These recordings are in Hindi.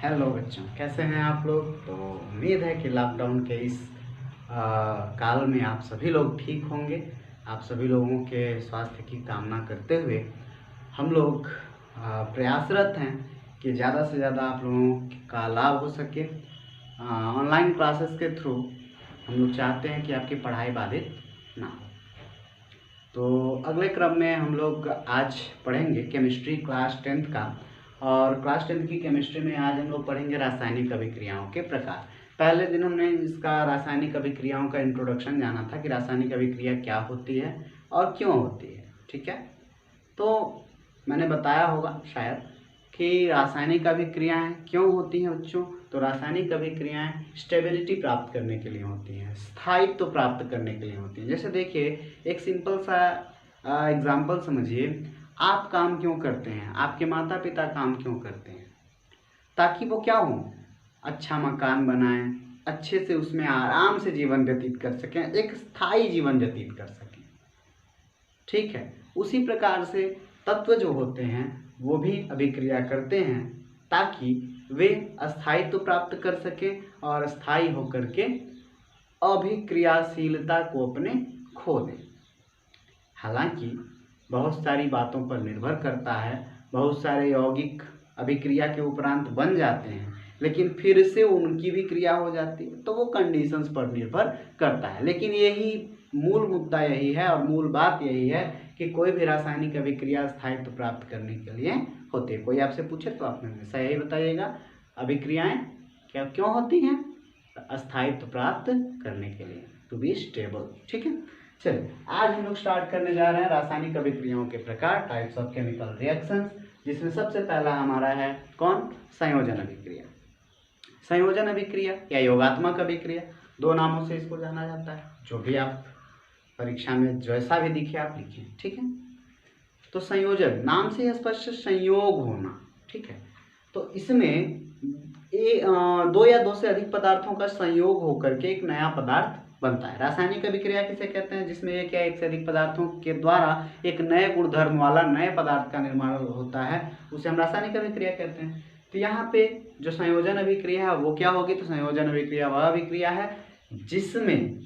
हेलो बच्चों, कैसे हैं आप लोग। तो उम्मीद है कि लॉकडाउन के इस काल में आप सभी लोग ठीक होंगे। आप सभी लोगों के स्वास्थ्य की कामना करते हुए हम लोग प्रयासरत हैं कि ज़्यादा से ज़्यादा आप लोगों का लाभ हो सके। ऑनलाइन क्लासेस के थ्रू हम लोग चाहते हैं कि आपकी पढ़ाई बाधित ना हो। तो अगले क्रम में हम लोग आज पढ़ेंगे केमिस्ट्री क्लास 10th का। और क्लास 10th की केमिस्ट्री में आज हम लोग पढ़ेंगे रासायनिक अभिक्रियाओं के प्रकार। पहले दिन हमने इसका रासायनिक अभिक्रियाओं का इंट्रोडक्शन जाना था कि रासायनिक अभिक्रिया क्या होती है और क्यों होती है। ठीक है, तो मैंने बताया होगा शायद कि रासायनिक अभिक्रियाएं क्यों होती हैं बच्चों। तो रासायनिक अभिक्रियाएं स्टेबिलिटी प्राप्त करने के लिए होती हैं, स्थायित्व प्राप्त करने के लिए होती हैं। जैसे देखिए, एक सिंपल सा एग्जाम्पल समझिए। आप काम क्यों करते हैं, आपके माता पिता काम क्यों करते हैं? ताकि वो क्या हो, अच्छा मकान बनाएं, अच्छे से उसमें आराम से जीवन व्यतीत कर सकें, एक स्थायी जीवन व्यतीत कर सकें। ठीक है, उसी प्रकार से तत्व जो होते हैं वो भी अभिक्रिया करते हैं ताकि वे अस्थायित्व प्राप्त कर सकें और स्थायी होकर के अभिक्रियाशीलता को अपने खो दें। हालांकि बहुत सारी बातों पर निर्भर करता है, बहुत सारे यौगिक अभिक्रिया के उपरांत बन जाते हैं लेकिन फिर से उनकी भी क्रिया हो जाती है, तो वो कंडीशंस पर निर्भर करता है। लेकिन यही मूल मुद्दा यही है और मूल बात यही है कि कोई भी रासायनिक अभिक्रिया स्थायित्व प्राप्त करने के लिए होती है। कोई आपसे पूछे तो आप हमेशा यही बताइएगा, अभिक्रियाएं क्या क्यों होती हैं? अस्थायित्व प्राप्त करने के लिए, टू बी स्टेबल। ठीक है, चलिए आज हम लोग स्टार्ट करने जा रहे हैं रासायनिक अभिक्रियाओं के प्रकार, टाइप्स ऑफ केमिकल रिएक्शंस, जिसमें सबसे पहला हमारा है कौन? संयोजन अभिक्रिया। संयोजन अभिक्रिया या योगात्मक अभिक्रिया, दो नामों से इसको जाना जाता है। जो भी आप परीक्षा में जैसा भी दिखे आप लिखिए। ठीक है, तो संयोजन नाम से स्पष्ट संयोग होना। ठीक है, तो इसमें दो या दो से अधिक पदार्थों का संयोग होकर के एक नया पदार्थ बनता है। रासायनिक अभिक्रिया किसे कहते हैं? जिसमें एक या एक से अधिक पदार्थों के द्वारा एक नए गुणधर्म वाला नए पदार्थ का निर्माण होता है, उसे हम रासायनिक अभिक्रिया कहते हैं। तो यहाँ पे जो संयोजन अभिक्रिया है वो क्या होगी? तो संयोजन अभिक्रिया वह अभिक्रिया है जिसमें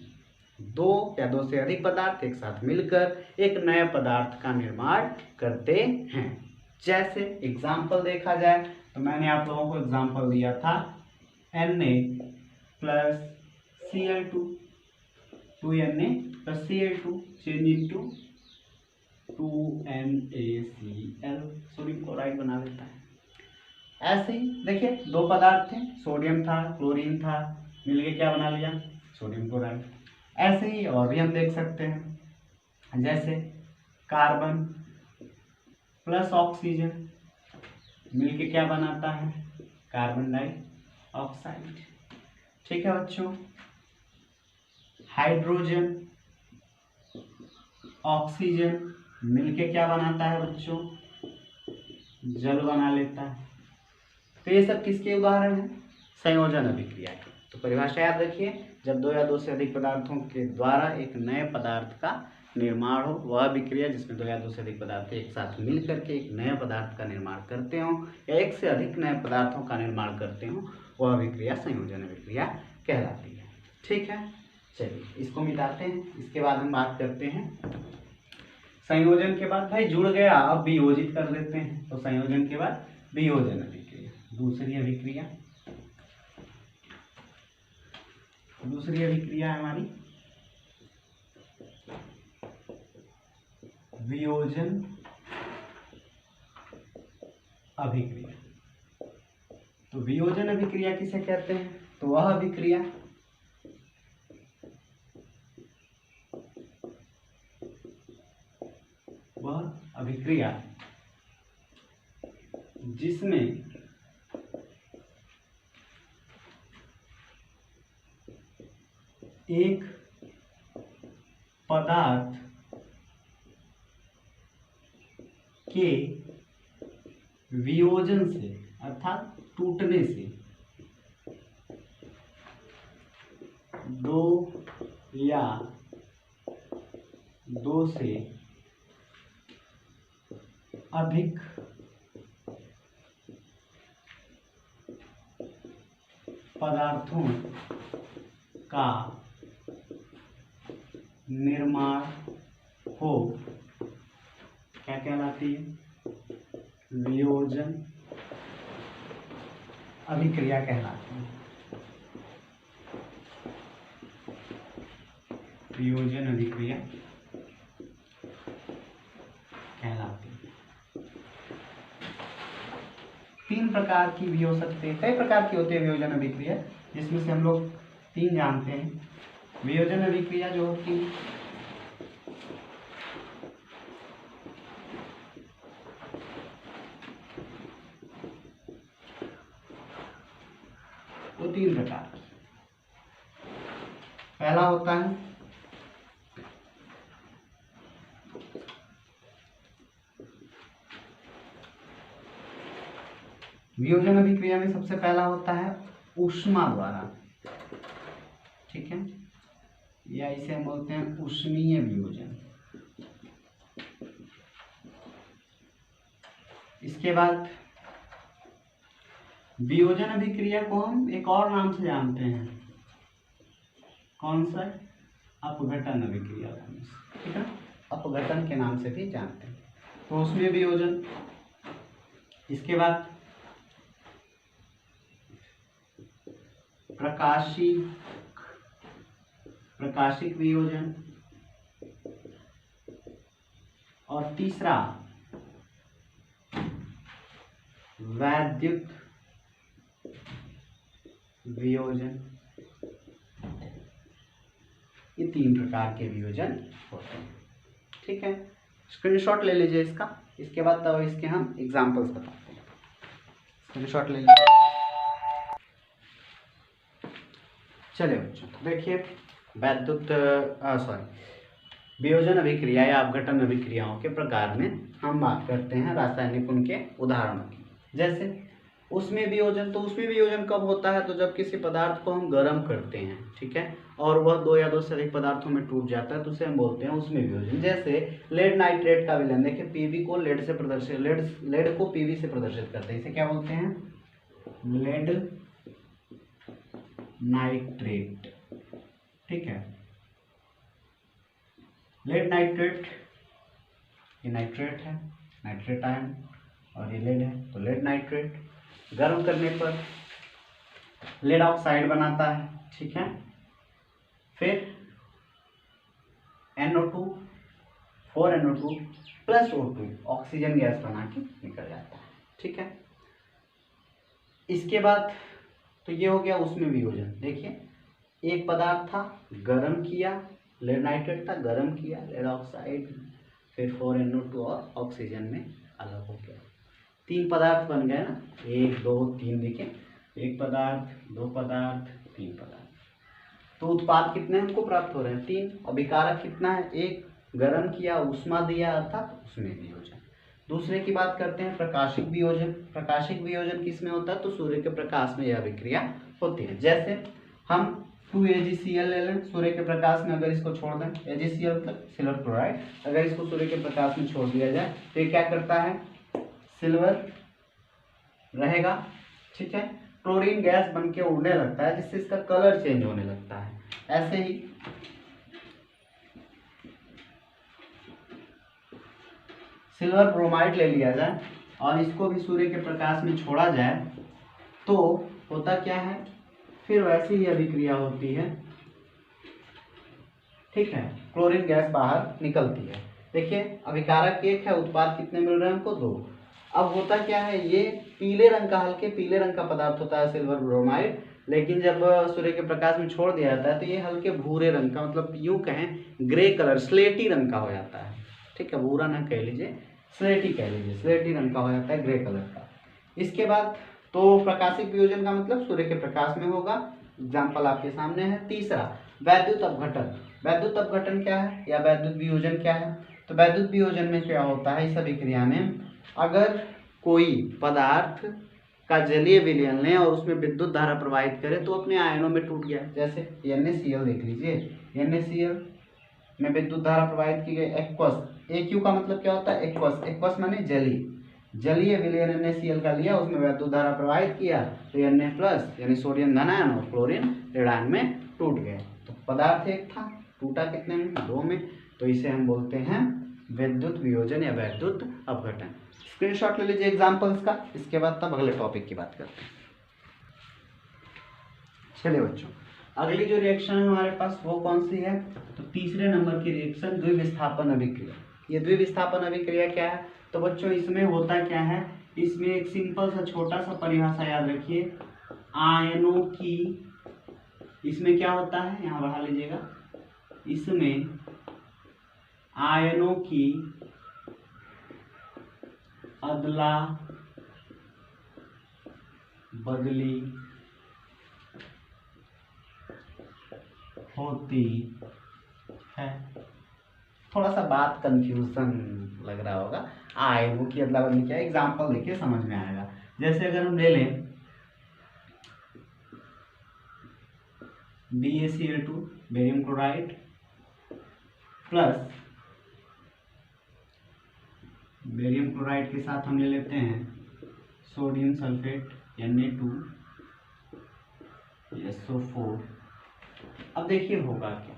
दो या दो से अधिक पदार्थ एक साथ मिलकर एक नए पदार्थ का निर्माण करते हैं। जैसे एग्जाम्पल देखा जाए तो मैंने आप लोगों को एग्जाम्पल दिया था Na plus Cl2, 2Na plus Cl2 change into 2NaCl, sodium chloride बना देता है। ऐसे ही देखिए, दो पदार्थ थे, सोडियम था क्लोरीन था, मिलके क्या बना लिया? Sodium chloride. ऐसे ही और भी हम देख सकते हैं, जैसे कार्बन प्लस ऑक्सीजन मिलके क्या बनाता है? Carbon dioxide. ठीक है बच्चों, हाइड्रोजन ऑक्सीजन मिलके क्या बनाता है बच्चों? जल बना लेता है। तो ये सब किसके उदाहरण हैं? संयोजन अभिक्रिया के। तो परिभाषा याद रखिए, जब दो या दो से अधिक पदार्थों के द्वारा एक नए पदार्थ का निर्माण हो, वह अभिक्रिया जिसमें दो या दो से अधिक पदार्थ एक साथ मिल करके एक नए पदार्थ का निर्माण करते हो या एक से अधिक नए पदार्थों का निर्माण करते हो, वह अभिक्रिया संयोजन अभिक्रिया कहलाती है। ठीक है, चलिए इसको मिटाते हैं। इसके बाद हम बात करते हैं संयोजन के बाद, भाई जुड़ गया, अब वियोजित कर देते हैं। तो संयोजन के बाद वियोजन अभिक्रिया, दूसरी अभिक्रिया है हमारी वियोजन अभिक्रिया। तो वियोजन अभिक्रिया किसे कहते हैं? तो वह अभिक्रिया जिसमें एक पदार्थ के वियोजन से अर्थात टूटने से दो या दो से अधिक पदार्थों का निर्माण हो क्या कहलाती है? वियोजन अभिक्रिया कहलाती है। वियोजन अभिक्रिया कहलाती है। 3 प्रकार की भी हो सकती है, कई प्रकार की होती है वियोजन अभिक्रिया, जिसमें से हम लोग 3 जानते हैं। वियोजन अभिक्रिया जो होती है वो 3 प्रकार की। पहला होता है वियोजन अभिक्रिया में सबसे पहला होता है ऊष्मा द्वारा, ठीक है, या इसे हम बोलते हैं ऊष्मीय वियोजन। इसके बाद वियोजन अभिक्रिया को हम एक और नाम से जानते हैं, कौन सा? अपघटन अभिक्रिया, ठीक है, अपघटन के नाम से भी जानते हैं। तो उसमें वियोजन। इसके बाद प्रकाशिक वियोजन, और तीसरा वैद्युत वियोजन। ये 3 प्रकार के वियोजन होते हैं, ठीक है। स्क्रीनशॉट ले लीजिए इसका, इसके बाद तब इसके हम एग्जांपल्स बताते हैं। स्क्रीनशॉट ले लीजिए। चलिए बच्चों, तो देखिए वियोजन अभिक्रिया या अपघटन अभिक्रियाओं के प्रकार में हम बात करते हैं रासायनिक उनके उदाहरणों की। जैसे उसमें वियोजन, तो उसमें वियोजन कब होता है? तो जब किसी पदार्थ को हम गर्म करते हैं, ठीक है, और वह 2 या 2 से अधिक पदार्थों में टूट जाता है, तो उसे हम बोलते हैं उसमें वियोजन। जैसे लेड नाइट्रेट का विलयन, देखिए पीबी को लेड से प्रदर्शित, लेड को पीबी से प्रदर्शित करते हैं, इसे क्या बोलते हैं? लेड नाइट्रेट, ठीक है। लेड नाइट्रेट, ये नाइट्रेट है, नाइट्रेट आयन, और ये लेड है, तो लेड नाइट्रेट गर्म करने पर लेड ऑक्साइड बनाता है, ठीक है। फिर NO2 4NO2 plus O2 oxygen gas बना के निकल जाता है, ठीक है। इसके बाद तो ये हो गया उसमें वियोजन। देखिए एक पदार्थ था, गर्म किया, लेड नाइट्रेट था, गर्म किया, लेड ऑक्साइड, फिर 4NO2 और ऑक्सीजन में अलग हो गया। 3 पदार्थ बन गए ना, 1 2 3, देखें 1 पदार्थ, 2 पदार्थ, 3 पदार्थ। तो उत्पाद कितने हमको प्राप्त हो रहे हैं? 3। और विकारक कितना है? 1। गर्म किया, ऊष्मा दिया, अर्थात उसमें वियोजन। दूसरे की बात करते हैं प्रकाशिक वियोजन। प्रकाशिक वियोजन किस में होता है? तो सूर्य के प्रकाश में यह अभिक्रिया होती है। जैसे हम 2AgCl ले लें, सूर्य के प्रकाश में अगर इसको छोड़ दें, AgCl मतलब सिल्वर क्लोराइड, अगर इसको सूर्य के प्रकाश में छोड़ दिया जाए तो ये क्या करता है? सिल्वर रहेगा, ठीक है। क्लोरीन गैस बन के उड़ने लगता है, जिससे इसका कलर चेंज होने लगता है। ऐसे ही सिल्वर ब्रोमाइड ले लिया जाए और इसको भी सूर्य के प्रकाश में छोड़ा जाए तो होता क्या है? फिर वैसी ही अभिक्रिया होती है, ठीक है, क्लोरीन गैस बाहर निकलती है। देखिए अभिकारक 1 है, उत्पाद कितने मिल रहे हैं हमको? 2। अब होता क्या है? ये पीले रंग का, हल्के पीले रंग का पदार्थ होता है सिल्वर ब्रोमाइड, लेकिन जब सूर्य के प्रकाश में छोड़ दिया जाता है तो ये हल्के भूरे रंग का, मतलब यूं कहें ग्रे कलर, स्लेटी रंग का हो जाता है, ठीक है, भूरा ना कह लीजिए, स्लेटी कह लीजिए, स्लेटी रंग का हो जाता है, ग्रे कलर का। इसके बाद तो प्रकाशिक वियोजन का मतलब सूर्य के प्रकाश में होगा, एग्जाम्पल आपके सामने है। तीसरा वैद्युत अपघटन। वैद्युत अपघटन क्या है या वैद्युत वियोजन क्या है? तो वैद्युत वियोजन में क्या होता है? इस अभिक्रिया में अगर कोई पदार्थ का जलीय विलयन लें और उसमें विद्युत धारा प्रवाहित करें तो अपने आयनों में टूट गया। जैसे NaCl देख लीजिए, NaCl में विद्युत धारा प्रवाहित की गई, एक्वस, AQ का मतलब क्या होता है? एक्वस, एक्वस माने जली, जलीय विलयन NaCl का लिया, उसमें वैद्युत धारा प्रवाहित किया तो Na प्लस यानी सोडियम धनायन और क्लोरीन ऋणायन में टूट गए। तो पदार्थ एक था, टूटा कितने में? 2 में। तो इसे हम बोलते हैं विद्युत वियोजन या वैद्युत अपघटन। स्क्रीनशॉट ले लीजिए एग्जांपल्स का, इसके बाद तब अगले टॉपिक की बात करते हैं। चलिए बच्चों, अगली जो रिएक्शन है हमारे पास वो कौन सी है? तो तीसरे नंबर की रिएक्शन द्विविस्थापन अभिक्रिया। ये द्विविस्थापन अभिक्रिया क्या है? तो बच्चों इसमें होता क्या है, इसमें एक सिंपल सा छोटा सा परिभाषा याद रखिए, आयनों की, इसमें क्या होता है, यहाँ बढ़ा लीजिएगा, इसमें आयनों की अदला बदली होती है। थोड़ा सा बात कंफ्यूजन लग रहा होगा, आयनों की अदला बदली क्या है, एग्जाम्पल देखिए समझ में आएगा। जैसे अगर हम ले लें BaCl2 barium chloride plus barium chloride के साथ हम ले लेते हैं सोडियम सल्फेट Na2SO4। अब देखिए होगा क्या,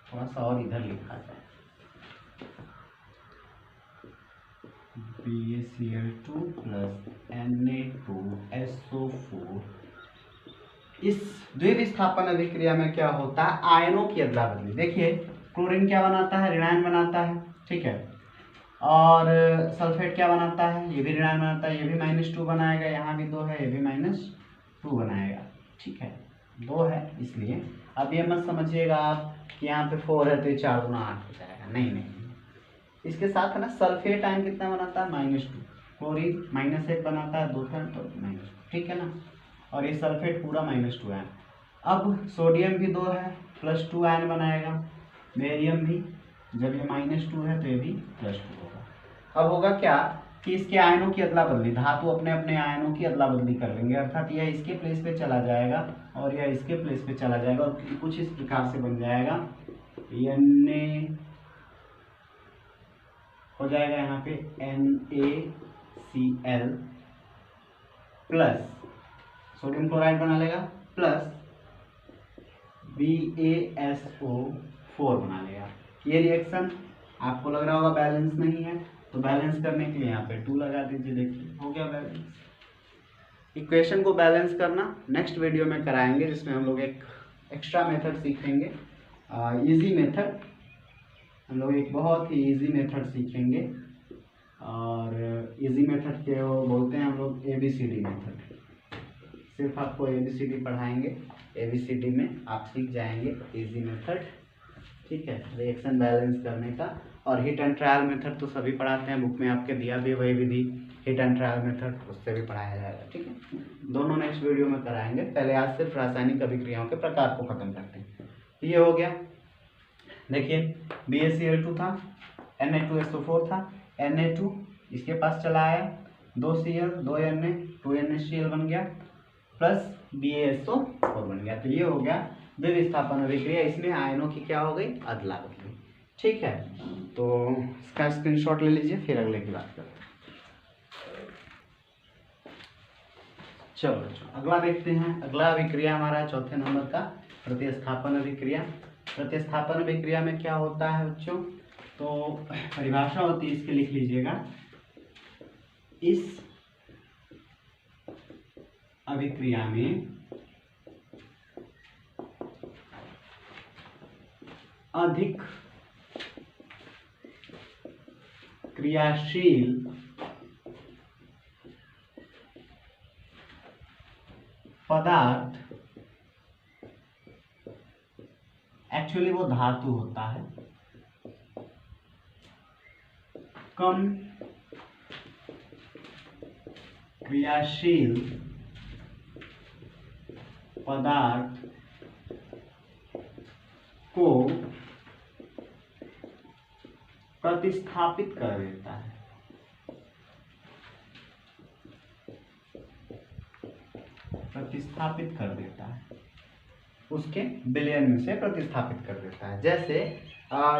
थोड़ा सा और इधर लिखा जाए, BaCl2 प्लस Na2SO4। इस द्विविस्थापन अभिक्रिया में क्या होता है, आयनों की अदला बदली। देखिए क्लोरीन क्या बनाता है, ऋणायन बनाता है, ठीक है, और सल्फेट क्या बनाता है, ये भी ऋणायन बनाता है, ये भी -2 बनाएगा, यहाँ भी 2 है, ये भी -2 बनाएगा, ठीक है, 2 है इसलिए। अब ये मत समझिएगा आप कि यहाँ पे 4 है तो ये 4 गुना 8 हो जाएगा, नहीं नहीं। इसके साथ है ना सल्फेट आयन कितना बनाता है, -2, क्लोरीन -1 बनाता है, 2 था तो -2, ठीक है ना, और ये सल्फेट पूरा -2 आयन। अब सोडियम भी 2 है, +2 आयन बनाएगा, बेरियम भी, जब ये -2 है तो ये भी +2 होगा। अब होगा क्या कि इसके आयनों की अदला बदली, धातु अपने अपने आयनों की अदला बदली कर लेंगे, अर्थात यह इसके प्लेस पे चला जाएगा और यह इसके प्लेस पे चला जाएगा, और कुछ इस प्रकार से बन जाएगा, Na हो जाएगा यहाँ पे NaCl प्लस सोडियम क्लोराइड बना लेगा प्लस BaSO4 बना लेगा। ये रिएक्शन आपको लग रहा होगा बैलेंस नहीं है, तो बैलेंस करने के लिए यहाँ पे 2 लगा दीजिए, देखिए हो गया बैलेंस। इक्वेशन को बैलेंस करना नेक्स्ट वीडियो में कराएंगे, जिसमें हम लोग एक एक्स्ट्रा मेथड सीखेंगे, इजी मेथड, हम लोग एक बहुत ही इजी मेथड सीखेंगे, और इजी मेथड के वो बोलते हैं हम लोग ABCD मेथड। सिर्फ आपको ABCD पढ़ाएंगे, ABCD में आप सीख जाएंगे इजी मेथड, ठीक है, रिएक्शन बैलेंस करने का। और हिट एंड ट्रायल मेथड तो सभी पढ़ाते हैं, बुक में आपके दिया भी वही विधि, हिट एंड ट्रायल मेथड, उससे भी पढ़ाया जाएगा, ठीक है, दोनों नेक्स्ट वीडियो में कराएंगे। पहले आज सिर्फ रासायनिक अभिक्रियाओं के प्रकार को खत्म करते हैं। ये हो गया, देखिए BaCl2 था, Na2SO4 था, Na2 इसके पास चला आया, 2Cl 2Na 2NaCl बन गया, प्लस BaSO4 बन गया। तो ये हो गया द्विविस्थापन अभिक्रिया, इसमें आयनों की क्या हो गई, अदला बदली, ठीक है। तो इसका स्क्रीनशॉट ले लीजिए, फिर अगले की बात करते हैं। चलो अगला देखते हैं, अगला अभिक्रिया हमारा चौथे नंबर का प्रतिस्थापन अभिक्रिया। प्रतिस्थापन अभिक्रिया में क्या होता है बच्चों, तो परिभाषा होती है इसके, लिख लीजिएगा, इस अभिक्रिया में अधिक क्रियाशील पदार्थ, एक्चुअली वो धातु होता है, कम क्रियाशील पदार्थ को प्रतिस्थापित कर देता है। प्रतिस्थापित कर देता है, उसके विलयन में से प्रतिस्थापित कर देता है। जैसे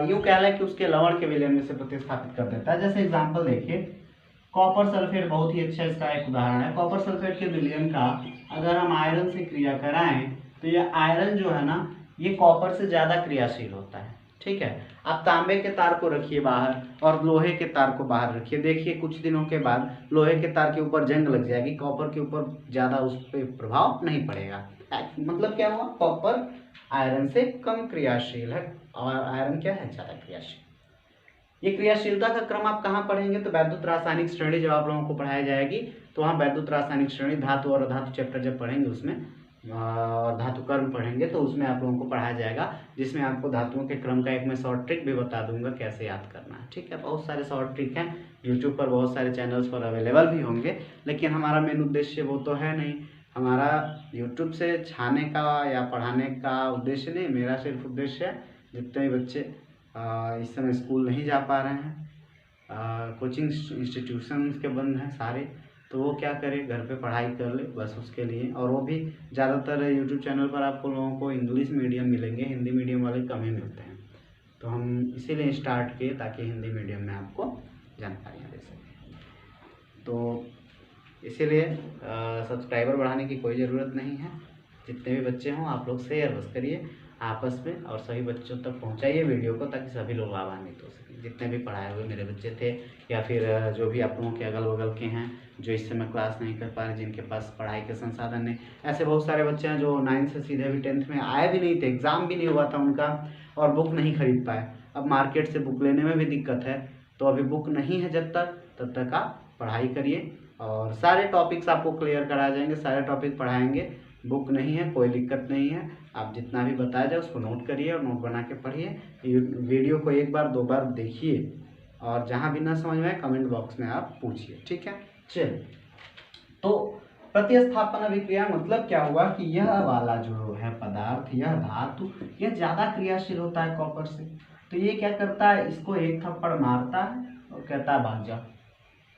यूं कह लें कि उसके लवण के विलयन में से प्रतिस्थापित कर देता है। जैसे एग्जांपल देखिए, कॉपर सल्फेट बहुत ही अच्छा इसका एक उदाहरण है। कॉपर सल्फेट के विलयन का अगर हम आयरन से क्रिया कराएं तो ये आयरन जो है ना ये कॉपर से ज़्यादा क्रियाशील होता है। ठीक है, आप तांबे के तार को रखिए बाहर और लोहे के तार को बाहर रखिए, देखिए कुछ दिनों के बाद लोहे के तार के ऊपर जंग लग जाएगी, कॉपर के ऊपर ज़्यादा उस पर प्रभाव नहीं पड़ेगा। मतलब क्या हुआ, कॉपर आयरन से कम क्रियाशील है और आयरन क्या है, ज़्यादा क्रियाशील। ये क्रियाशीलता का क्रम आप कहाँ पढ़ेंगे, तो वैद्युत रासायनिक श्रेणी जब आप लोगों को पढ़ाई जाएगी तो वहाँ वैद्युत रासायनिक श्रेणी धातु और अधातु चैप्टर जब पढ़ेंगे उसमें और धातु कर्म पढ़ेंगे तो उसमें आप लोगों को पढ़ाया जाएगा, जिसमें आपको धातुओं के क्रम का एक मैं शॉर्ट ट्रिक भी बता दूंगा कैसे याद करना है। ठीक है, बहुत सारे शॉर्ट ट्रिक हैं यूट्यूब पर, बहुत सारे चैनल्स पर अवेलेबल भी होंगे, लेकिन हमारा मेन उद्देश्य वो तो है नहीं। हमारा यूट्यूब से छाने का या पढ़ाने का उद्देश्य नहीं, मेरा सिर्फ उद्देश्य है जितने भी बच्चे इस समय स्कूल नहीं जा पा रहे हैं, कोचिंग इंस्टीट्यूशन के बंद हैं सारे, तो वो क्या करे, घर पे पढ़ाई कर ले बस उसके लिए। और वो भी ज़्यादातर यूट्यूब चैनल पर आपको लोगों को इंग्लिश मीडियम मिलेंगे, हिंदी मीडियम वाले कम ही मिलते हैं, तो हम इसीलिए स्टार्ट किए ताकि हिंदी मीडियम में आपको जानकारियाँ दे सकें। तो इसीलिए सब्सक्राइबर बढ़ाने की कोई ज़रूरत नहीं है, जितने भी बच्चे हों आप लोग शेयर बस करिए आपस में और सभी बच्चों तक पहुंचाइए वीडियो को, ताकि सभी लोग लाभान्वित हो सकें। जितने भी पढ़ाए हुए मेरे बच्चे थे या फिर जो भी आप लोगों के अगल बगल के हैं जो इस समय क्लास नहीं कर पा रहे, जिनके पास पढ़ाई के संसाधन नहीं, ऐसे बहुत सारे बच्चे हैं जो 9th से सीधे भी 10th में आए भी नहीं थे, एग्ज़ाम भी नहीं हुआ था उनका और बुक नहीं खरीद पाए। अब मार्केट से बुक लेने में भी दिक्कत है, तो अभी बुक नहीं है जब तक, तब तक आप पढ़ाई करिए और सारे टॉपिक्स आपको क्लियर कराए जाएंगे, सारे टॉपिक पढ़ाएंगे। बुक नहीं है कोई दिक्कत नहीं है, आप जितना भी बताया जाए उसको नोट करिए और नोट बना के पढ़िए। वीडियो को एक बार दो बार देखिए और जहाँ भी ना समझ में आए कमेंट बॉक्स में आप पूछिए। ठीक है, चलिए। तो प्रतिस्थापन अभिक्रिया मतलब क्या हुआ कि यह वाला जो है पदार्थ, यह धातु, यह ज़्यादा क्रियाशील होता है कॉपर से, तो ये क्या करता है, इसको एक थप्पड़ मारता है और कहता है भाग जा।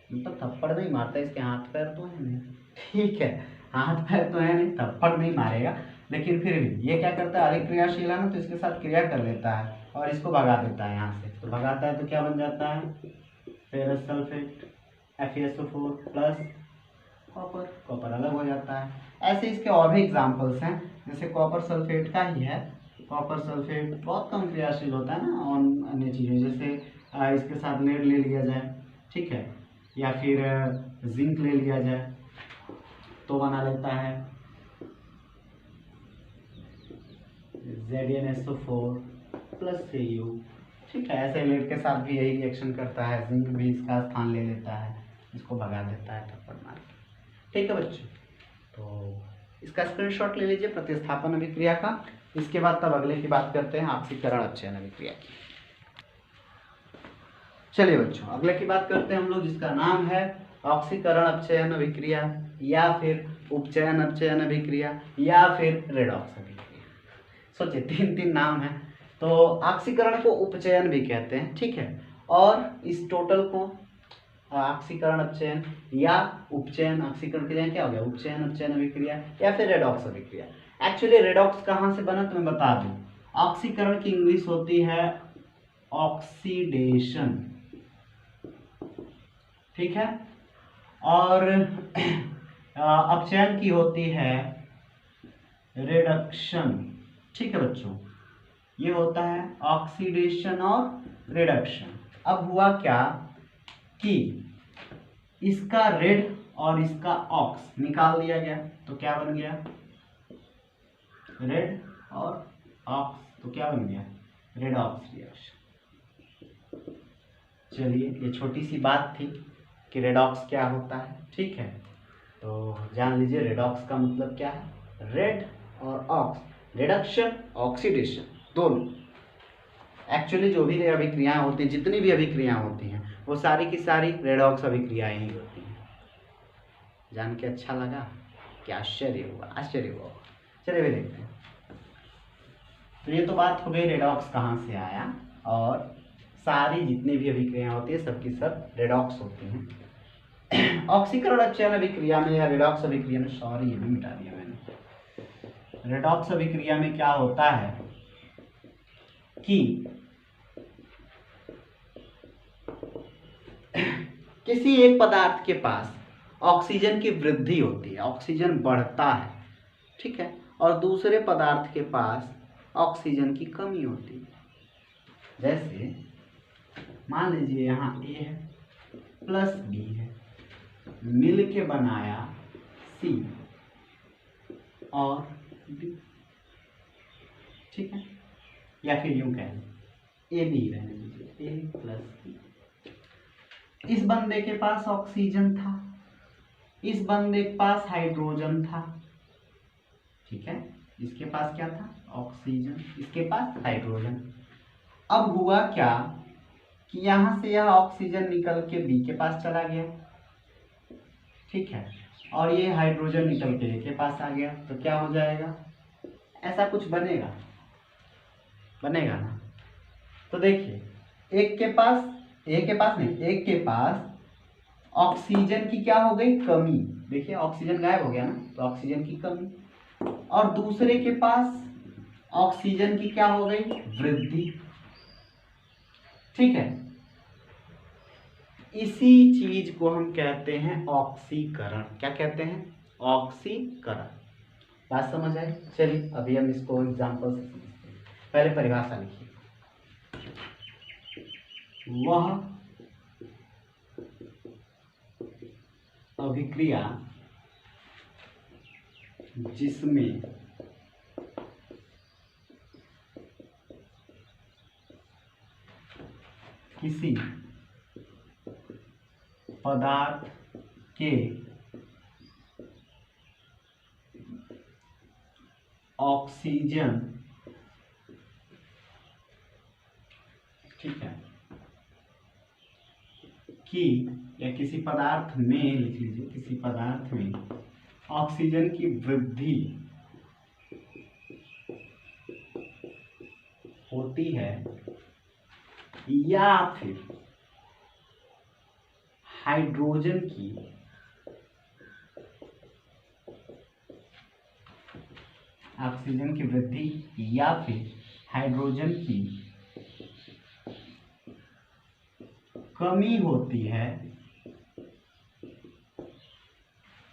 मतलब थप्पड़ नहीं मारता, इसके हाथ पैर तो है नहीं, ठीक है, हाथ पैर तो है नहीं, थप्पड़ नहीं मारेगा, लेकिन फिर भी ये क्या करता है, अधिक क्रियाशील है ना, तो इसके साथ क्रिया कर लेता है और इसको भगा देता है यहाँ से। तो भगाता है तो क्या बन जाता है, ferrous sulphate FeSO4 plus copper, copper अलग हो जाता है। ऐसे इसके और भी एग्जाम्पल्स हैं, जैसे कॉपर सल्फेट का ही है, कॉपर सल्फेट बहुत कम क्रियाशील होता है ना और अन्य चीज़ें, जैसे इसके साथ लेड ले लिया जाए, ठीक है, या फिर जिंक ले लिया जाए तो बना लेता है ZnSO4 प्लस Cu। ठीक है, ऐसे लेड के साथ भी यही रिएक्शन करता है, जिंक भी इसका स्थान ले लेता है, इसको भगा देता है थप्पड़ मार के। ठीक है बच्चों, तो इसका स्क्रीनशॉट ले लीजिए प्रतिस्थापन अभिक्रिया का। इसके बाद तब अगले की बात करते हैं ऑक्सीकरण अपचयन अभिक्रिया की। चलिए बच्चों, अगले की बात करते हैं हम लोग, जिसका नाम है ऑक्सीकरण अपचयन अभिक्रिया या फिर उपचयन अपचयन अभिक्रिया या फिर रेडॉक्स अभिक्रिया। सोचिए, तीन तीन नाम है। तो ऑक्सीकरण को उपचयन भी कहते हैं, ठीक है, और इस टोटल को ऑक्सीकरण अपचयन या उपचयन, ऑक्सीकरण की जगह क्या हो गया, उपचयन अपचयन अभिक्रिया या फिर रेडॉक्स अभिक्रिया। एक्चुअली रेडॉक्स कहाँ से बना तो मैं बता दूं, ऑक्सीकरण की इंग्लिश होती है ऑक्सीडेशन, ठीक है, और अपचयन की होती है रिडक्शन। ठीक है बच्चों, ये होता है ऑक्सीडेशन और रिडक्शन। अब हुआ क्या कि इसका रेड और इसका ऑक्स निकाल दिया गया, तो क्या बन गया, रेड और ऑक्स, तो क्या बन गया, रेडॉक्स रिएक्शन। चलिए, ये छोटी सी बात थी कि रेडॉक्स क्या होता है, ठीक है, तो जान लीजिए रेडॉक्स का मतलब क्या है, रेड और ऑक्स, रिडक्शन ऑक्सीडेशन दोनों। एक्चुअली जो भी अभिक्रियाएं होती हैं, जितनी भी अभिक्रियाएं होती हैं, वो सारी की सारी रेडॉक्स अभिक्रियाएं ही होती हैं। जान के अच्छा लगा, क्या आश्चर्य हुआ, आश्चर्य हुआ। चलिए भी देखते हैं। तो ये तो बात हो गई रेडॉक्स कहाँ से आया, और सारी जितनी भी अभिक्रियाएं होती है सबकी सब रेडॉक्स होती हैं। ऑक्सीकरण अपचयन अभिक्रिया में या रेडॉक्स अभिक्रिया में, सॉरी ये भी मिटा दिया मैंने, रेडॉक्स अभिक्रिया में क्या होता है कि किसी एक पदार्थ के पास ऑक्सीजन की वृद्धि होती है, ऑक्सीजन बढ़ता है, ठीक है, और दूसरे पदार्थ के पास ऑक्सीजन की कमी होती है। जैसे मान लीजिए यहाँ A है प्लस B है, मिल के बनाया C और D, ठीक है, या फिर यूं कहें AB रहने दीजिए, A प्लस B। इस बंदे के पास ऑक्सीजन था, इस बंदे के पास हाइड्रोजन था, ठीक है, इसके पास क्या था, ऑक्सीजन, इसके पास हाइड्रोजन। अब हुआ क्या कि यहां से यह ऑक्सीजन निकल के बी के पास चला गया, ठीक है, और ये हाइड्रोजन निकल के ए के पास आ गया, तो क्या हो जाएगा, ऐसा कुछ बनेगा, बनेगा ना। तो देखिए एक के पास नहीं, एक के पास ऑक्सीजन की क्या हो गई, कमी, देखिए ऑक्सीजन गायब हो गया ना, तो ऑक्सीजन की कमी, और दूसरे के पास ऑक्सीजन की क्या हो गई, वृद्धि, ठीक है। इसी चीज को हम कहते हैं ऑक्सीकरण। क्या कहते हैं, ऑक्सीकरण। बात समझ आई? चलिए अभी हम इसको एग्जांपल से समझते हैं। पहले परिभाषा लिखिए, वह अभिक्रिया जिसमें किसी पदार्थ के ऑक्सीजन, ठीक है, की, या किसी पदार्थ में लिख लीजिए, किसी पदार्थ में ऑक्सीजन की वृद्धि होती है, या फिर हाइड्रोजन की ऑक्सीजन की वृद्धि या फिर हाइड्रोजन की कमी होती है,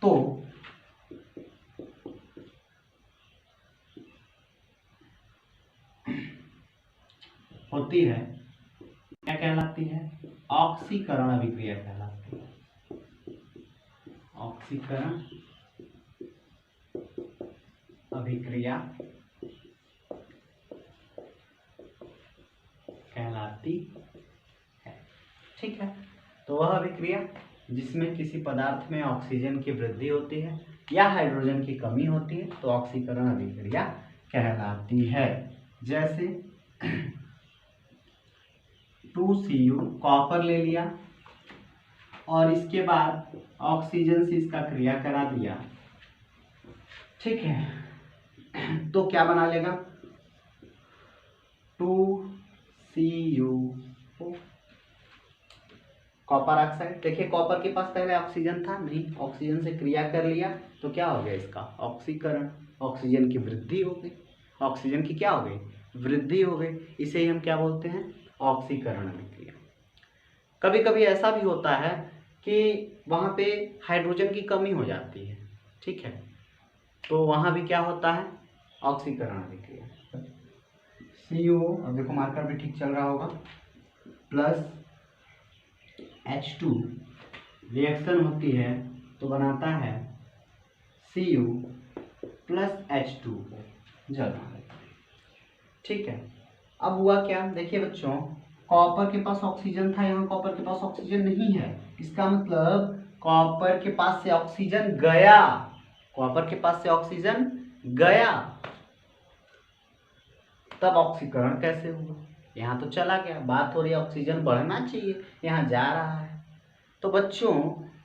तो होती है, क्या कहलाती है, ऑक्सीकरण अभिक्रिया कहलाती है। ऑक्सीकरण अभिक्रिया कहलाती है, ठीक है। तो वह अभिक्रिया जिसमें किसी पदार्थ में ऑक्सीजन की वृद्धि होती है या हाइड्रोजन की कमी होती है, तो ऑक्सीकरण अभिक्रिया कहलाती है। जैसे 2Cu कॉपर ले लिया और इसके बाद ऑक्सीजन से इसका क्रिया करा दिया, ठीक है, तो क्या बना लेगा, 2Cu कॉपर ऑक्साइड। देखिए कॉपर के पास पहले ऑक्सीजन था नहीं, ऑक्सीजन से क्रिया कर लिया तो क्या हो गया, इसका ऑक्सीकरण, ऑक्सीजन की वृद्धि हो गई, ऑक्सीजन की क्या हो गई, वृद्धि हो गई। इसे ही हम क्या बोलते हैं, ऑक्सीकरण अभिक्रिया। कभी कभी ऐसा भी होता है कि वहाँ पे हाइड्रोजन की कमी हो जाती है, ठीक है, तो वहाँ भी क्या होता है, ऑक्सीकरण अभिक्रिया। CO, अब देखो मार्कर भी ठीक चल रहा होगा, प्लस H2 रिएक्शन होती है तो बनाता है Cu प्लस H2O जला, ठीक है। अब हुआ क्या, देखिए बच्चों, कॉपर के पास ऑक्सीजन था, यहाँ कॉपर के पास ऑक्सीजन नहीं है, इसका मतलब कॉपर के पास से ऑक्सीजन गया, कॉपर के पास से ऑक्सीजन गया, तब ऑक्सीकरण कैसे हुआ, यहाँ तो चला गया, बात हो रही है ऑक्सीजन बढ़ना चाहिए, यहाँ जा रहा है। तो बच्चों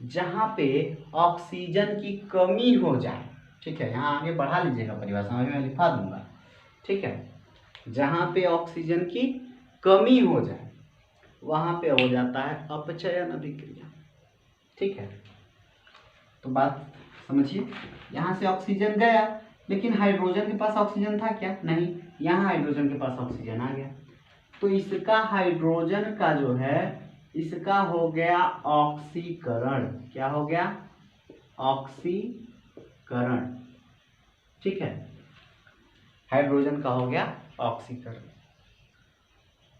जहाँ पे ऑक्सीजन की कमी हो जाए, ठीक है, यहाँ आगे बढ़ा लीजिएगा परिभाषा में, मैं लिखा दूंगा, ठीक है, जहाँ पे ऑक्सीजन की कमी हो जाए वहाँ पे हो जाता है अपचयन अभिक्रिया, ठीक है। तो बात समझिए, यहाँ से ऑक्सीजन गया लेकिन हाइड्रोजन के पास ऑक्सीजन था क्या, नहीं, यहाँ हाइड्रोजन के पास ऑक्सीजन आ गया, तो इसका हाइड्रोजन का जो है इसका हो गया ऑक्सीकरण। क्या हो गया? ऑक्सीकरण। ठीक है, हाइड्रोजन का हो गया ऑक्सीकरण।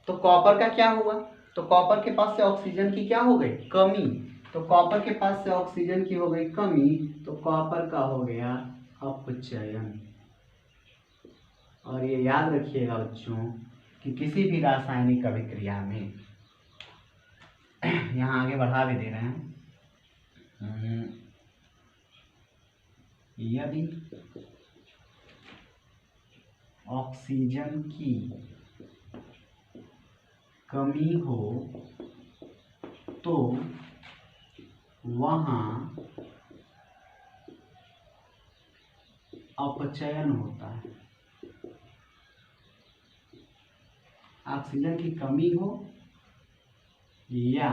तो कॉपर का क्या हुआ? तो कॉपर के पास से ऑक्सीजन की क्या हो गई? कमी। तो कॉपर के पास से ऑक्सीजन की हो गई कमी, तो कॉपर का हो गया अपचयन। और ये याद रखिएगा बच्चों कि किसी भी रासायनिक अभिक्रिया में, यहाँ आगे बढ़ा भी दे रहे हैं, यदि ऑक्सीजन की कमी हो तो वहाँ अपचयन होता है। ऑक्सीजन की कमी हो या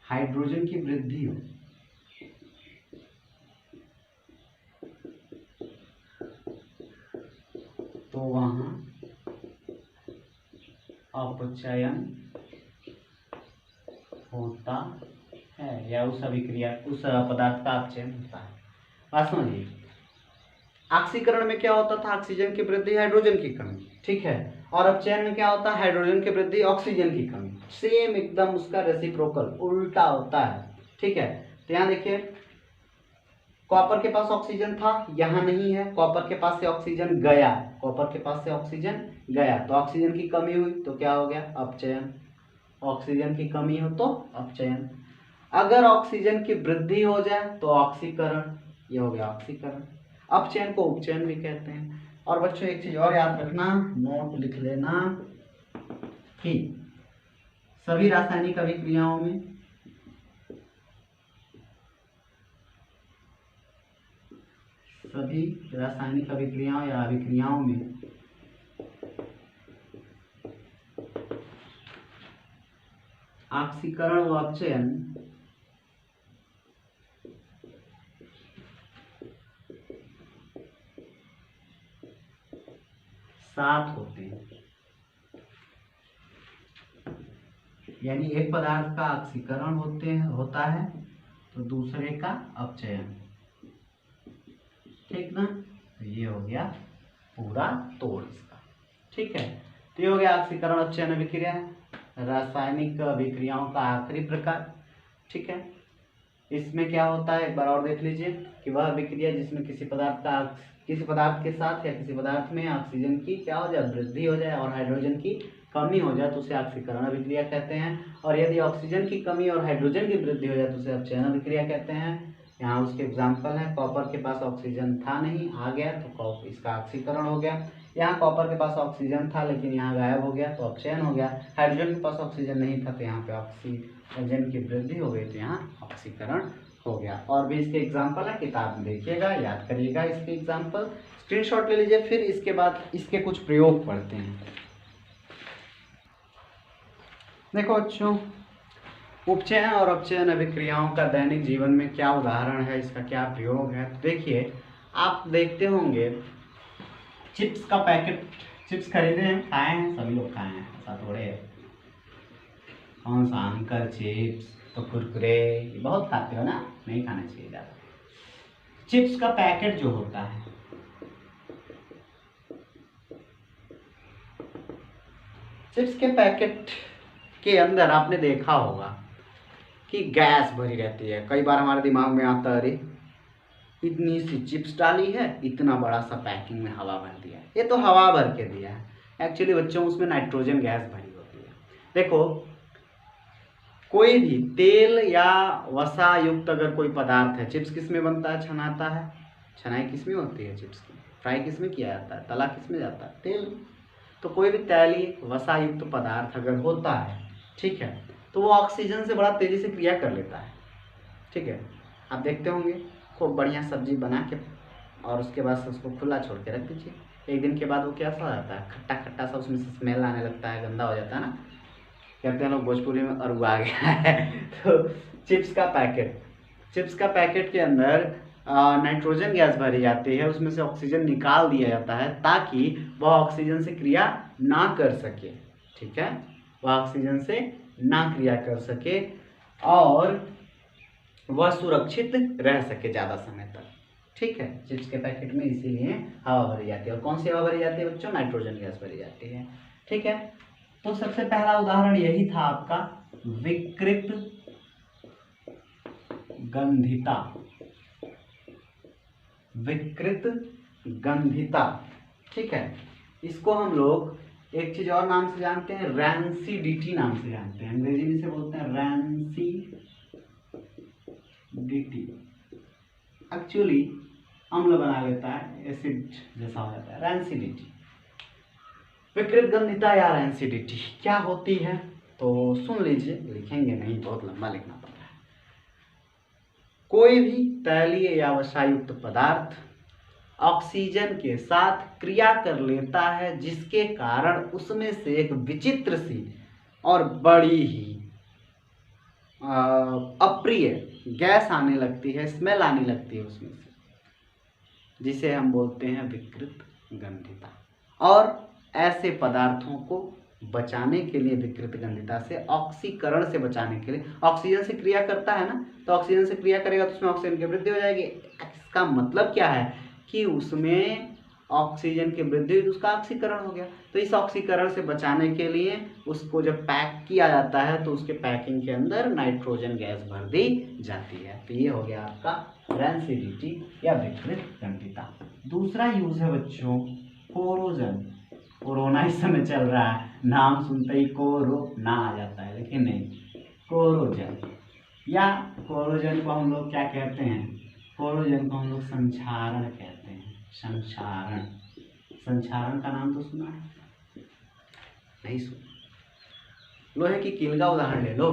हाइड्रोजन की वृद्धि हो, तो वहाँ अपचयन होता है, या उस अभिक्रिया उस पदार्थ का अपचयन होता है। बात समझिए, ऑक्सीकरण में क्या होता था? ऑक्सीजन की वृद्धि, हाइड्रोजन की कमी। ठीक है, और अपचयन में क्या होता है? हाइड्रोजन की वृद्धि, ऑक्सीजन की कमी। सेम एकदम उसका रेसिप्रोकल, उल्टा होता है। ठीक है, तो यहाँ देखिए, कॉपर के पास ऑक्सीजन था, यहाँ नहीं है, कॉपर के पास से ऑक्सीजन गया, कॉपर के पास से ऑक्सीजन गया, तो ऑक्सीजन की कमी हुई, तो क्या हो गया? अपचयन। ऑक्सीजन की कमी हो तो अपचयन। अगर ऑक्सीजन की वृद्धि हो जाए तो ऑक्सीकरण। ये हो गया ऑक्सीकरण। अपचयन को उपचयन भी कहते हैं। और बच्चों एक चीज और याद रखना, नोट लिख लेना कि सभी रासायनिक अभिक्रियाओं में या अभिक्रियाओं में ऑक्सीकरण व अपचयन साथ होते हैं। यानी एक पदार्थ का ऑक्सीकरण होता है तो दूसरे का अपचयन। ठीक ना? तो ये हो गया पूरा तोड़ इसका। ठीक है, तो ये हो गया ऑक्सीकरण अपचयन अभिक्रिया, रासायनिक अभिक्रियाओं का आखिरी प्रकार। ठीक है, इसमें क्या होता है एक बार और देख लीजिए कि वह अभिक्रिया जिसमें किसी पदार्थ के साथ या किसी पदार्थ में ऑक्सीजन की क्या हो जाए? वृद्धि हो जाए और हाइड्रोजन की कमी हो जाए तो उसे ऑक्सीकरण अभिक्रिया कहते हैं। और यदि ऑक्सीजन की कमी और हाइड्रोजन की वृद्धि हो जाए तो उसे अपचयन अभिक्रिया कहते हैं। यहाँ उसके एग्जाम्पल है, कॉपर के पास ऑक्सीजन था नहीं, आ गया तो इसका ऑक्सीकरण हो गया। यहाँ कॉपर के पास ऑक्सीजन था लेकिन यहाँ गायब हो गया तो अपचयन हो गया। हाइड्रोजन के पास ऑक्सीजन नहीं था तो यहाँ पे ऑक्सीजन की वृद्धि हो गई तो यहाँ ऑक्सीकरण हो गया। और भी इसके एग्जाम्पल है, किताब में देखिएगा, याद करिएगा इसके एग्जाम्पल, स्क्रीनशॉट ले लीजिए। फिर इसके बाद इसके कुछ प्रयोग पढ़ते हैं। देखो बच्चों, उपचयन और अपचयन अभिक्रियाओं का दैनिक जीवन में क्या उदाहरण है, इसका क्या प्रयोग है। तो देखिए, आप देखते होंगे चिप्स का पैकेट, चिप्स खरीदे हैं, खाए हैं, सभी लोग खाए हैं, ऐसा थोड़े है। कौन सा अंकल चिप्स, तो कुरकुरे बहुत खाते हो ना, नहीं खाना चाहिए ज़्यादा। चिप्स का पैकेट जो होता है, चिप्स के पैकेट के अंदर आपने देखा होगा कि गैस भरी रहती है। कई बार हमारे दिमाग में आता है, अरे इतनी सी चिप्स डाली है, इतना बड़ा सा पैकिंग में हवा भर दिया है। ये तो हवा भर के दिया है, एक्चुअली बच्चों उसमें नाइट्रोजन गैस भरी होती है। देखो, कोई भी तेल या वसा युक्त अगर कोई पदार्थ है, चिप्स किस में बनता है? छनाता है। छनाई किस में होती है चिप्स की? फ्राई किस में किया जाता है? तला किस में जाता है? तेल। तो कोई भी तैलीय वसा युक्त पदार्थ अगर होता है, ठीक है, तो वो ऑक्सीजन से बड़ा तेजी से क्रिया कर लेता है। ठीक है, आप देखते होंगे खूब बढ़िया सब्जी बना के और उसके बाद से उसको खुला छोड़ के रख दीजिए, एक दिन के बाद वो कैसा हो जाता है? खट्टा खट्टा सा, उसमें से स्मेल आने लगता है, गंदा हो जाता है ना, कहते हैं लोग भोजपुरी में अरुआ आ गया है। तो चिप्स का पैकेट के अंदर नाइट्रोजन गैस भरी जाती है, उसमें से ऑक्सीजन निकाल दिया जाता है ताकि वह ऑक्सीजन से क्रिया ना कर सके। ठीक है, वह ऑक्सीजन से ना क्रिया कर सके और वह सुरक्षित रह सके ज़्यादा समय तक। ठीक है, चिप्स के पैकेट में इसीलिए हवा भरी जाती है। और कौन सी हवा भरी जाती है बच्चों? नाइट्रोजन गैस भरी जाती है। ठीक है, तो सबसे पहला उदाहरण यही था आपका विकृत गंधिता। विकृत गंधिता, ठीक है, इसको हम लोग एक चीज और नाम से जानते हैं, रैंसिडिटी नाम से जानते हैं। अंग्रेजी में से बोलते हैं रैंसिडिटी। एक्चुअली अम्ल बना लेता है, एसिड जैसा हो जाता है, रैंसिडिटी। विकृत गंधिता या रैंसिडिटी क्या होती है तो सुन लीजिए, लिखेंगे नहीं, बहुत लंबा लिखना पड़ रहा है। कोई भी तैलीय या वसायुक्त पदार्थ ऑक्सीजन के साथ क्रिया कर लेता है, जिसके कारण उसमें से एक विचित्र सी और बड़ी ही अप्रिय गैस आने लगती है, स्मेल आने लगती है उसमें से, जिसे हम बोलते हैं विकृत गंधिता। और ऐसे पदार्थों को बचाने के लिए, विकृत गंधिता से, ऑक्सीकरण से बचाने के लिए, ऑक्सीजन से क्रिया करता है ना, तो ऑक्सीजन से क्रिया करेगा तो उसमें ऑक्सीजन की वृद्धि हो जाएगी। इसका मतलब क्या है कि उसमें ऑक्सीजन की वृद्धि हुई तो उसका ऑक्सीकरण हो गया। तो इस ऑक्सीकरण से बचाने के लिए उसको जब पैक किया जाता है तो उसके पैकिंग के अंदर नाइट्रोजन गैस भर दी जाती है। तो ये हो गया आपका रैंसिडिटी या विकृत गंधिता। दूसरा यूज है बच्चों कोरोजन। कोरोना इस समय चल रहा है, नाम सुनते ही कोरोना आ जाता है, लेकिन नहीं, कोरोजन। या कोरोजन को हम लोग क्या कहते हैं? कोरोजन को हम लोग संक्षारण कहते हैं। संक्षारण, संक्षारण का नाम तो सुना है? नहीं सुना? लोहे की कील का उदाहरण ले लो।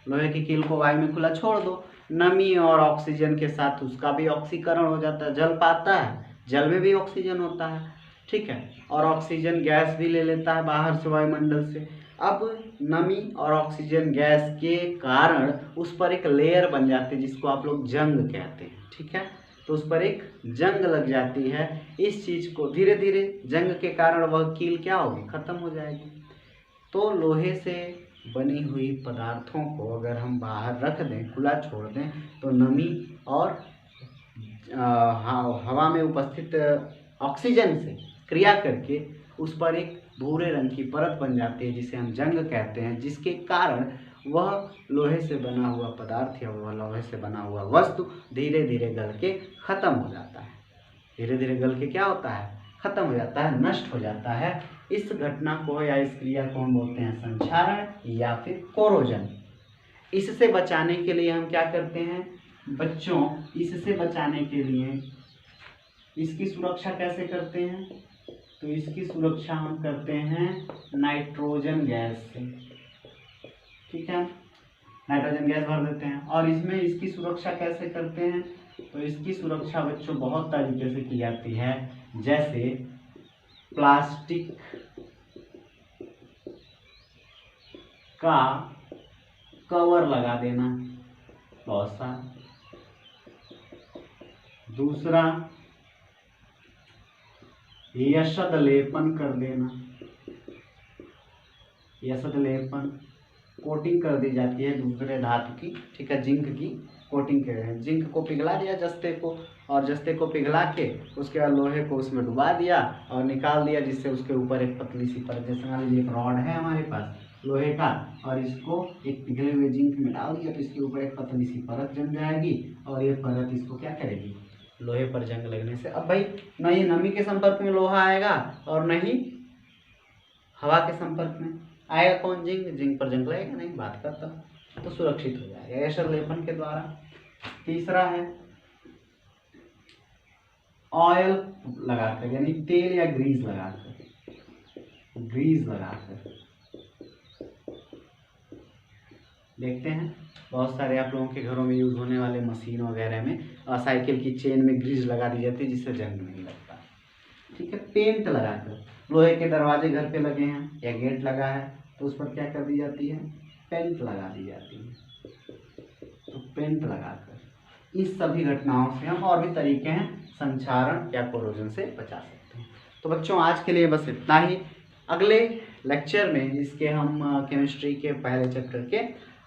लोहे की कील को वायु में खुला छोड़ दो, नमी और ऑक्सीजन के साथ उसका भी ऑक्सीकरण हो जाता है, जल पाता है, जल में भी ऑक्सीजन होता है, ठीक है, और ऑक्सीजन गैस भी ले लेता है बाहर से, वायुमंडल से। अब नमी और ऑक्सीजन गैस के कारण उस पर एक लेयर बन जाती है, जिसको आप लोग जंग कहते हैं, ठीक है। तो उस पर एक जंग लग जाती है। इस चीज को धीरे धीरे जंग के कारण वह कील क्या होगी? खत्म हो जाएगी। तो लोहे से बनी हुई पदार्थों को अगर हम बाहर रख दें, खुला छोड़ दें, तो नमी और हवा में उपस्थित ऑक्सीजन से क्रिया करके उस पर एक भूरे रंग की परत बन जाती है, जिसे हम जंग कहते हैं, जिसके कारण वह लोहे से बना हुआ पदार्थ या वह लोहे से बना हुआ वस्तु धीरे धीरे गल के खत्म हो जाता है। धीरे धीरे गल के क्या होता है? खत्म हो जाता है, नष्ट हो जाता है। इस घटना को या इस क्रिया को हम बोलते हैं संक्षारण या फिर कोरोजन। इससे बचाने के लिए हम क्या करते हैं बच्चों? इससे बचाने के लिए इसकी सुरक्षा कैसे करते हैं? तो इसकी सुरक्षा हम करते हैं नाइट्रोजन गैस से, ठीक है, नाइट्रोजन गैस भर देते हैं। और इसमें इसकी सुरक्षा कैसे करते हैं? तो इसकी सुरक्षा बच्चों बहुत तरीके से की जाती है, जैसे प्लास्टिक का कवर लगा देना, बहुत सा। दूसरा, यशद लेपन कर देना। यशद लेपन कोटिंग कर दी जाती है दूसरे धातु की, ठीक है, जिंक की कोटिंग कर रहे हैं। जिंक को पिघला दिया जस्ते को, और जस्ते को पिघला के उसके बाद लोहे को उसमें डुबा दिया और निकाल दिया, जिससे उसके ऊपर एक पतली सी परत, जैसे मान लीजिए एक रॉड है हमारे पास लोहे का, और इसको एक पिघले हुए जिंक में डाल दिया तो इसके ऊपर एक पतली सी परत जम जाएगी, और ये परत इसको क्या करेगी? लोहे पर जंग लगने से, अब भाई न ये नमी के संपर्क में लोहा आएगा और न ही हवा के संपर्क में आएगा। कौन? जिंक। जिंक पर जंग लगेगा नहीं, बात करता, तो सुरक्षित हो जाएगा यशद लेपन के द्वारा। तीसरा है ऑयल लगाकर, यानी तेल या ग्रीस लगाकर। ग्रीस लगाकर देखते हैं बहुत सारे आप लोगों के घरों में यूज होने वाले मशीन वगैरह में साइकिल की चेन में ग्रीस लगा दी जाती है, जिससे जंग नहीं लगता, ठीक है। पेंट लगाकर, लोहे के दरवाजे घर पे लगे हैं या गेट लगा है तो उस पर क्या कर दी जाती है? पेंट लगा दी जाती है। तो पेंट लगाकर इस सभी घटनाओं से हम, और भी तरीके हैं, संक्षारण या कोरोजन से बचा सकते हैं। तो बच्चों आज के लिए बस इतना ही। अगले लेक्चर में इसके हम केमिस्ट्री के पहले चैप्टर के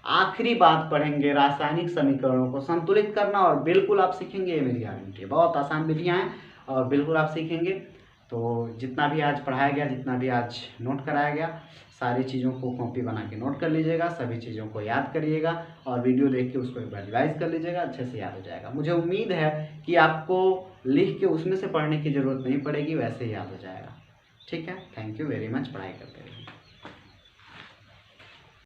आखिरी बात पढ़ेंगे, रासायनिक समीकरणों को संतुलित करना। और बिल्कुल आप सीखेंगे, ये मेरी गारंटी है। बहुत आसान विधियाँ हैं और बिल्कुल आप सीखेंगे। तो जितना भी आज पढ़ाया गया, जितना भी आज नोट कराया गया, सारी चीज़ों को कॉपी बना के नोट कर लीजिएगा, सभी चीज़ों को याद करिएगा और वीडियो देख के उसको एक बार रिवाइज कर लीजिएगा, अच्छे से याद हो जाएगा। मुझे उम्मीद है कि आपको लिख के उसमें से पढ़ने की ज़रूरत नहीं पड़ेगी, वैसे ही याद हो जाएगा। ठीक है, थैंक यू वेरी मच। पढ़ाई करते रहिए।